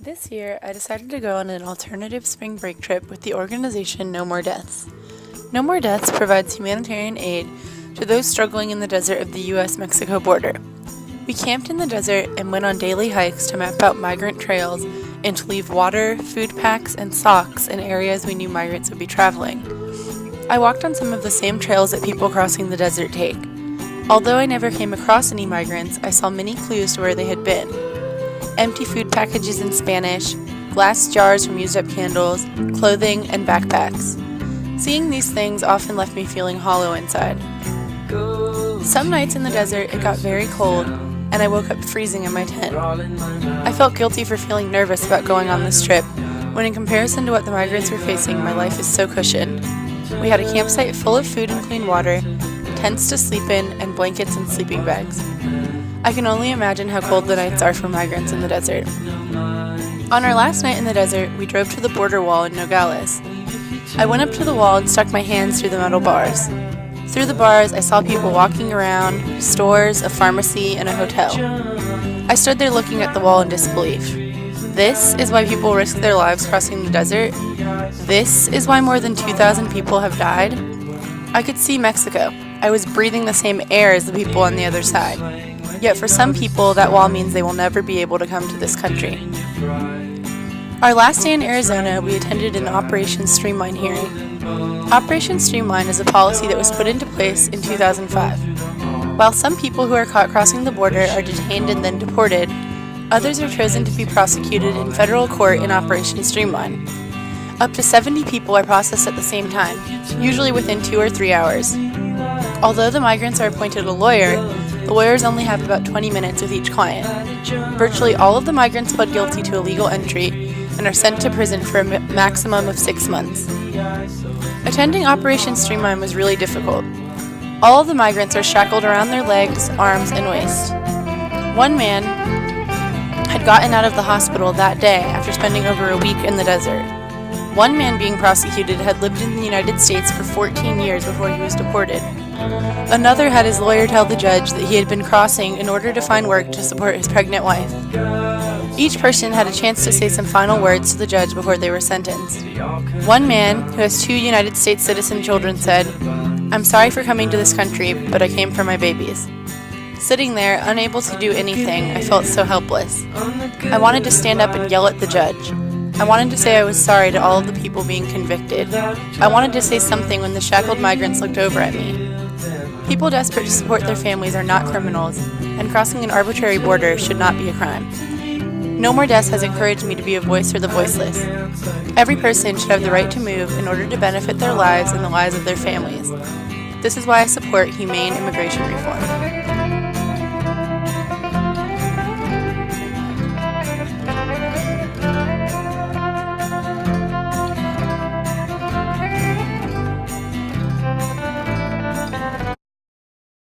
This year, I decided to go on an alternative spring break trip with the organization No More Deaths. No More Deaths provides humanitarian aid to those struggling in the desert of the U.S.-Mexico border. We camped in the desert and went on daily hikes to map out migrant trails and to leave water, food packs, and socks in areas we knew migrants would be traveling. I walked on some of the same trails that people crossing the desert take. Although I never came across any migrants, I saw many clues to where they had been. Empty food packages in Spanish, glass jars from used-up candles, clothing, and backpacks. Seeing these things often left me feeling hollow inside. Some nights in the desert it got very cold, and I woke up freezing in my tent. I felt guilty for feeling nervous about going on this trip, when in comparison to what the migrants were facing, my life is so cushioned. We had a campsite full of food and clean water, tents to sleep in, and blankets and sleeping bags. I can only imagine how cold the nights are for migrants in the desert. On our last night in the desert, we drove to the border wall in Nogales. I went up to the wall and stuck my hands through the metal bars. Through the bars, I saw people walking around, stores, a pharmacy, and a hotel. I stood there looking at the wall in disbelief. This is why people risk their lives crossing the desert? This is why more than 2,000 people have died? I could see Mexico. I was breathing the same air as the people on the other side. Yet for some people, that wall means they will never be able to come to this country. Our last day in Arizona, we attended an Operation Streamline hearing. Operation Streamline is a policy that was put into place in 2005. While some people who are caught crossing the border are detained and then deported, others are chosen to be prosecuted in federal court in Operation Streamline. Up to 70 people are processed at the same time, usually within 2 or 3 hours. Although the migrants are appointed a lawyer, the lawyers only have about 20 minutes with each client. Virtually all of the migrants pled guilty to illegal entry and are sent to prison for a maximum of 6 months. Attending Operation Streamline was really difficult. All of the migrants are shackled around their legs, arms, and waist. One man had gotten out of the hospital that day after spending over a week in the desert. One man being prosecuted had lived in the United States for 14 years before he was deported. Another had his lawyer tell the judge that he had been crossing in order to find work to support his pregnant wife. Each person had a chance to say some final words to the judge before they were sentenced. One man, who has 2 United States citizen children, said, "I'm sorry for coming to this country, but I came for my babies." Sitting there, unable to do anything, I felt so helpless. I wanted to stand up and yell at the judge. I wanted to say I was sorry to all of the people being convicted. I wanted to say something when the shackled migrants looked over at me. People desperate to support their families are not criminals, and crossing an arbitrary border should not be a crime. No More Deaths has encouraged me to be a voice for the voiceless. Every person should have the right to move in order to benefit their lives and the lives of their families. This is why I support humane immigration reform.